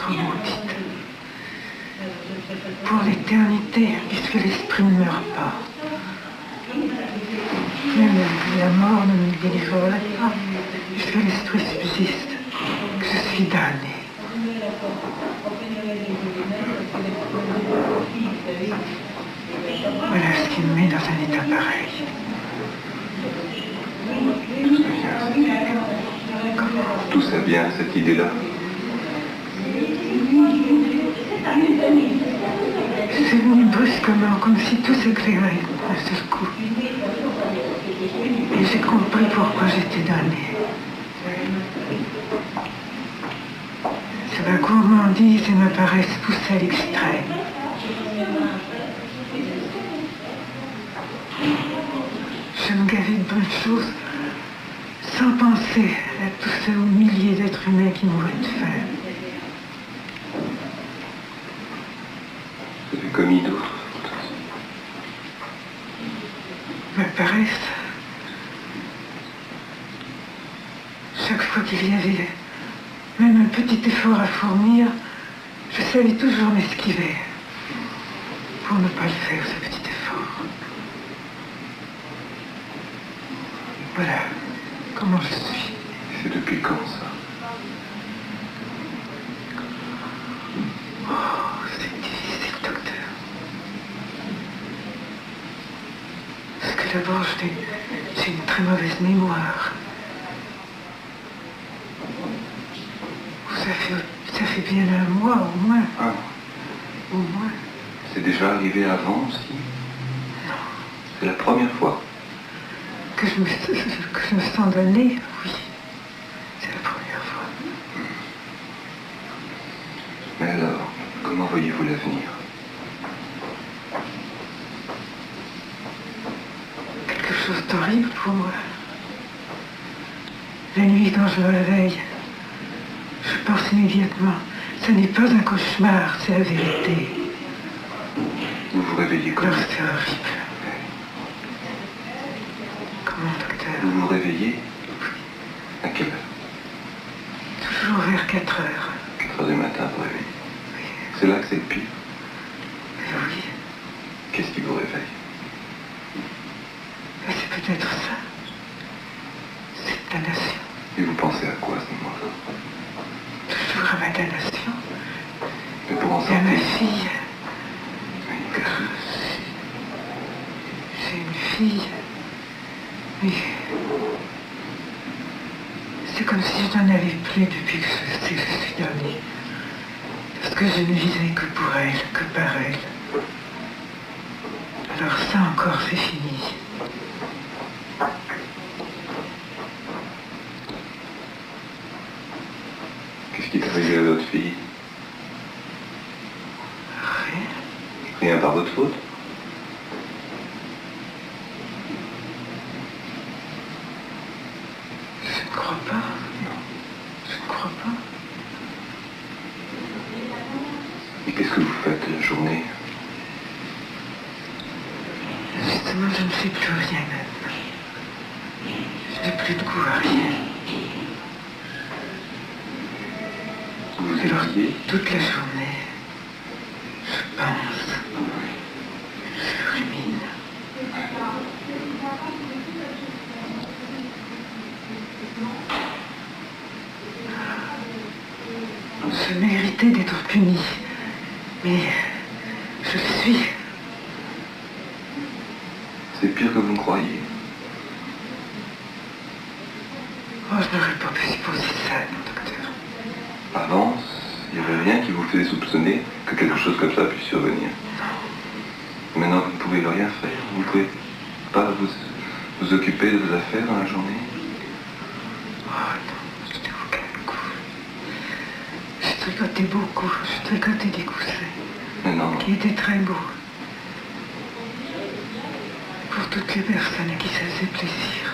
trop maudite. Pour l'éternité, puisque l'esprit ne meurt pas. Même la mort ne me délivrerait pas, puisque l'esprit subsiste, que je suis damnée. Voilà ce qui me met dans un état pareil. D'où ça vient, cette idée-là? C'est venu brusquement, comme si tout s'éclairait d'un seul coup. Et j'ai compris pourquoi j'étais damnée. C'est la gourmandise et ma paresse poussée à l'extrême. Je me gavais de bonnes choses sans penser à tous ces milliers d'êtres humains qui mouraient de faim. Vous avez commis d'autres fautes? Ma paresse. Chaque fois qu'il y avait même un petit effort à fournir, je savais toujours m'esquiver pour ne pas le faire, ce petit effort. Voilà comment je suis. C'est depuis quand, ça? Oh, c'est difficile, docteur. Parce que d'abord, j'ai une très mauvaise mémoire. Ça fait bien un mois, au moins. Ah. Au moins. C'est déjà arrivé avant aussi? Non. C'est la première fois? Que je me sens damnée, oui. C'est la première fois. Mais alors, comment voyez-vous l'avenir? Quelque chose d'horrible pour moi. La nuit, quand je me réveille, je pense immédiatement, ce n'est pas un cauchemar, c'est la vérité. Vous vous réveillez comment? Alors c'est horrible. Comment, docteur? Vous vous réveillez? À quelle heure? Toujours vers 4 heures. 4 heures du matin, vous réveillez? Oui. C'est là que c'est le pire? Oui. Qu'est-ce qui vous réveille? C'est peut-être ça. C'est la nation. Et vous pensez à quoi à ce moment-là? Toujours à ma damnation. Mais pour en Et à ma sortir? fille. Oui. J'ai une fille. Mais c'est comme si je n'en avais plus depuis que je suis damnée. Parce que je ne vivais que pour elle, que par elle. Alors ça encore, c'est fini. Qu'est-ce qui est arrivé à votre fille? Rien. Rien par votre faute? Je ne crois pas. Non. Je ne crois pas. Et qu'est-ce que vous faites la journée? Justement, je ne fais plus rien même. Je n'ai plus de goût à rien. Vous Alors, étudiez? toute la journée, je pense, je rumine. Je méritais d'être punie, mais je le suis. C'est pire que vous ne croyez. Oh, je n'aurais pas pu supposer ça, mon docteur. Avant, il n'y avait rien qui vous faisait soupçonner que quelque chose comme ça puisse survenir. Maintenant, vous ne pouvez rien faire. Vous ne pouvez pas vous occuper de vos affaires dans la journée. Oh non, je n'ai aucun goût. Je tricotais beaucoup, je tricotais des coussins Mais non, qui étaient très beaux. Pour toutes les personnes à qui ça faisait plaisir.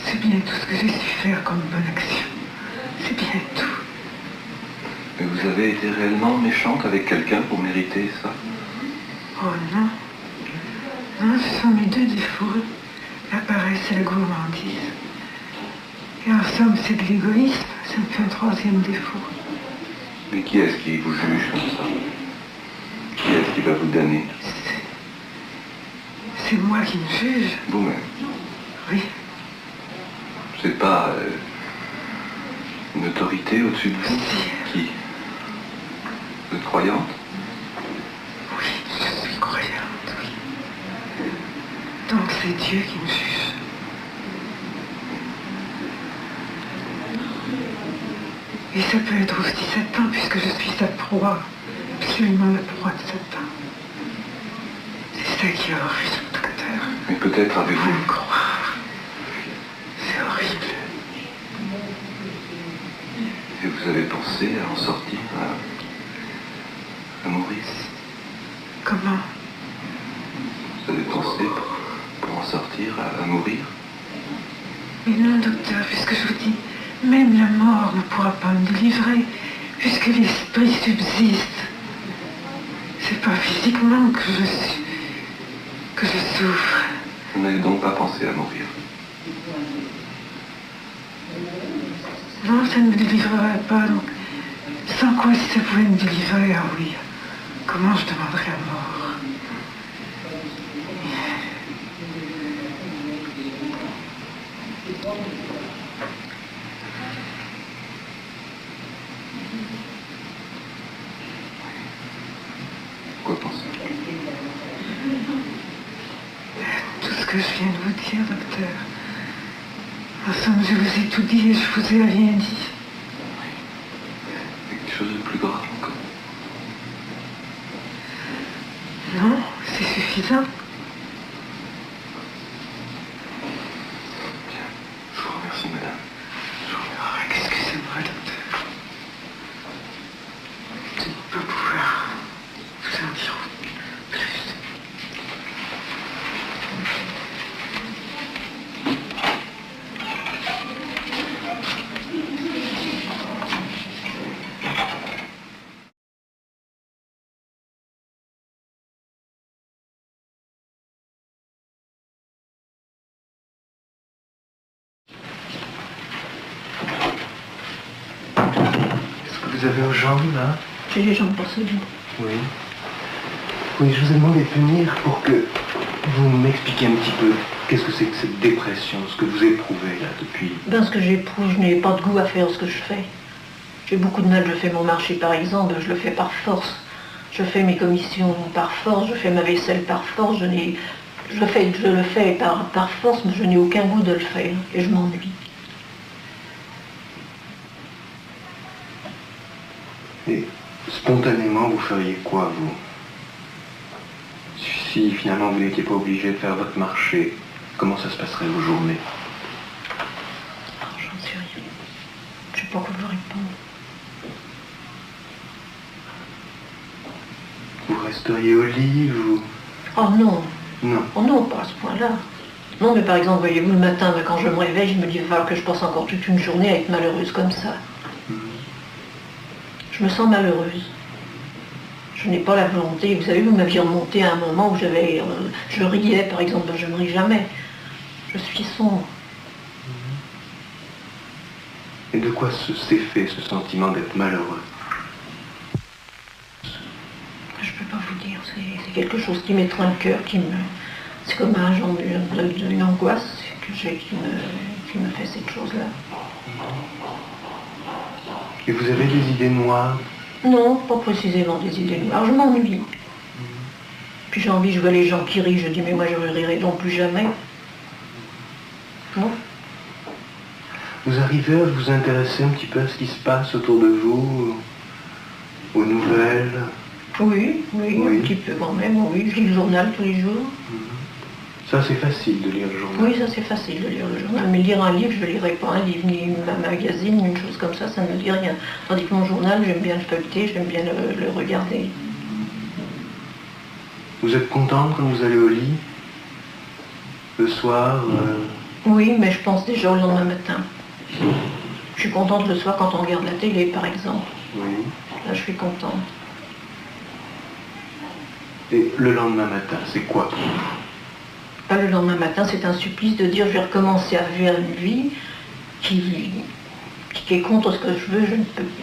C'est bien tout ce que j'ai su faire comme bonne action. C'est bien tout. mais vous avez été réellement méchante avec quelqu'un pour mériter ça? Oh non. Non, ce sont mes deux défauts. La paresse et la gourmandise. Et en somme, c'est de l'égoïsme. Ça me fait un troisième défaut. Mais qui est-ce qui vous juge comme ça? Qui est-ce qui va vous damner? C'est moi qui me juge. Vous-même? Oui. C'est pas une autorité au-dessus de vous? Si. Qui? Vous êtes croyante? Oui, je suis croyante, oui. Donc c'est Dieu qui me juge. Et ça peut être aussi Satan, puisque je suis sa proie. Absolument la proie de Satan. C'est ça qui est horrible, docteur. Mais peut-être Faut avez-vous... me croire. C'est horrible. Et vous avez pensé à en sortir, à mourir? Comment? Vous avez pensé pour en sortir, à mourir? Mais non, docteur, puisque je vous dis, même la mort ne pourra pas me délivrer, puisque l'esprit subsiste. C'est pas physiquement que je souffre. Vous n'avez donc pas pensé à mourir? Non, ça ne me délivrerait pas. Donc, sans quoi, si ça pouvait me délivrer, ah oui, comment je demanderais la mort? Quoi penser? Tout ce que je viens de vous dire, docteur. En somme, je vous ai tout dit et je vous ai rien dit. Quelque chose de plus grave encore? Non, c'est suffisant. Bien. Je vous remercie, madame. Je vous remercie. Oh, excusez-moi, docteur. Je ne vais pas pouvoir vous en dire plus. Est-ce que vous avez aux jambes, là? J'ai les jambes pas solides. Oui. Oui, je vous ai demandé de venir pour que vous m'expliquiez un petit peu qu'est-ce que c'est que cette dépression, ce que vous éprouvez, là, depuis... Ben, ce que j'éprouve, je n'ai pas de goût à faire ce que je fais. J'ai beaucoup de mal, je fais mon marché par exemple, je le fais par force. Je fais mes commissions par force, je fais ma vaisselle par force, je le fais par force, mais je n'ai aucun goût de le faire, et je m'ennuie. Et spontanément, vous feriez quoi, vous? Si finalement vous n'étiez pas obligé de faire votre marché, comment ça se passerait vos journées? Oh, j'en sais rien. Je sais pas quoi vous répondre. Vous resteriez au lit, vous... Oh non, Non. oh non, pas à ce point-là. Non, mais par exemple, voyez-vous, le matin, quand je me réveille, je me dis, il va falloir que je passe encore toute une journée à être malheureuse comme ça. Je me sens malheureuse. Je n'ai pas la volonté. Vous savez, vous m'aviez remonté à un moment où je riais, par exemple. Je ne ris jamais. Je suis sombre. Et de quoi s'est fait ce sentiment d'être malheureux? Je ne peux pas vous dire. C'est quelque chose qui m'étreint le cœur, c'est comme un genre d'une angoisse que j'ai qui me fait cette chose-là. Et vous avez des idées noires? Non, pas précisément des idées noires. Je m'ennuie. Puis j'ai envie, je vois les gens qui rient, je dis, mais moi je ne rirai donc plus jamais. Non? Vous arrivez à vous intéresser un petit peu à ce qui se passe autour de vous, aux nouvelles? Oui, un petit peu quand même, oui. Je lis le journal tous les jours. Ça, c'est facile de lire le journal. Oui, ça c'est facile de lire le journal. Mais lire un livre, je ne lirai pas un livre, ni un magazine, ni une chose comme ça ne me dit rien. Tandis que mon journal, j'aime bien le feuilleter, j'aime bien le regarder. Vous êtes contente quand vous allez au lit? Le soir Oui, mais je pense déjà au lendemain matin. Je suis contente le soir quand on regarde la télé, par exemple. Oui. Là, je suis contente. Et le lendemain matin, c'est quoi pour vous? Pas le lendemain matin, c'est un supplice de dire je vais recommencer à vivre une vie qui est contre ce que je veux,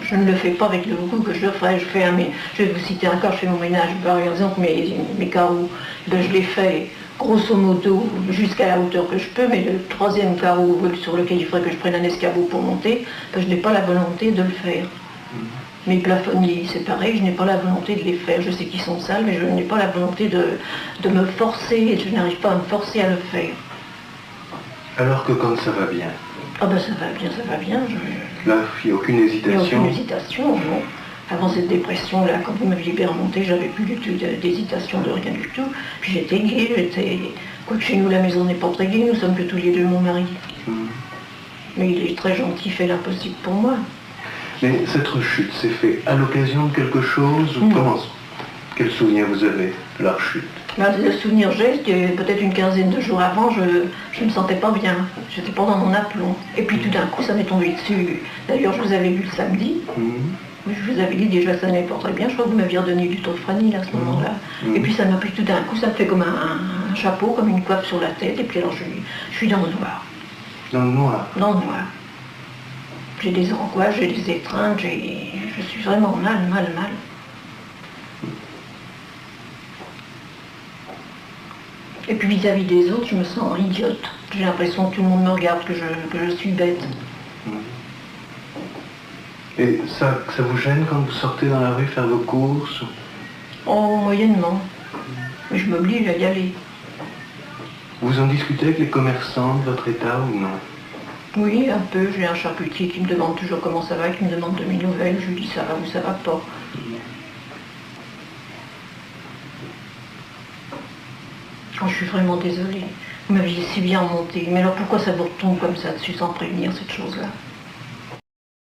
je ne le fais pas avec le goût que je le ferais. Je vais vous citer un cas, je fais mon ménage, par exemple mes carreaux, ben, je les fais grosso modo jusqu'à la hauteur que je peux, mais le troisième carreau sur lequel il faudrait que je prenne un escabeau pour monter, ben, je n'ai pas la volonté de le faire. Mes plafonniers, c'est pareil, je n'ai pas la volonté de les faire. Je sais qu'ils sont sales, mais je n'ai pas la volonté de me forcer, je n'arrive pas à me forcer à le faire. Alors que quand ça va bien? Ah ben ça va bien. Là, il n'y a aucune hésitation? Il n'y a aucune hésitation, non. Avant cette dépression-là, quand vous m'aviez bien remonté, j'avais plus du tout d'hésitation, de rien du tout. Puis j'étais gaie, quoique chez nous la maison n'est pas très gaie, nous sommes que tous les deux mon mari. Mais il est très gentil, il fait l'impossible pour moi. Mais cette rechute s'est faite à l'occasion de quelque chose ou comment? Quel souvenir vous avez de la rechute? Le souvenir j'ai, que peut-être une quinzaine de jours avant, je ne me sentais pas bien. J'étais pas dans mon aplomb. Et puis tout d'un coup, ça m'est tombé dessus. D'ailleurs, je vous avais vu le samedi. Je vous avais dit déjà que ça n'allait pas très bien. Je crois que vous m'aviez redonné du tofranil à ce moment-là. Et puis ça m'a pris tout d'un coup, ça me fait comme un chapeau, comme une coiffe sur la tête. Et puis alors je suis dans le noir. Dans le noir? Dans le noir. J'ai des angoisses, j'ai des étreintes, je suis vraiment mal. Et puis vis-à-vis des autres, je me sens idiote. J'ai l'impression que tout le monde me regarde, que je suis bête. Et ça vous gêne quand vous sortez dans la rue faire vos courses? Oh, moyennement. Mais je m'oblige à y aller. Vous en discutez avec les commerçants de votre état ou non? Oui, un peu. J'ai un charcutier qui me demande toujours comment ça va, qui me demande de mes nouvelles. Je lui dis ça va ou ça va pas. Oh, je suis vraiment désolée. Vous m'aviez si bien monté. Mais alors pourquoi ça vous retombe comme ça dessus sans prévenir cette chose-là?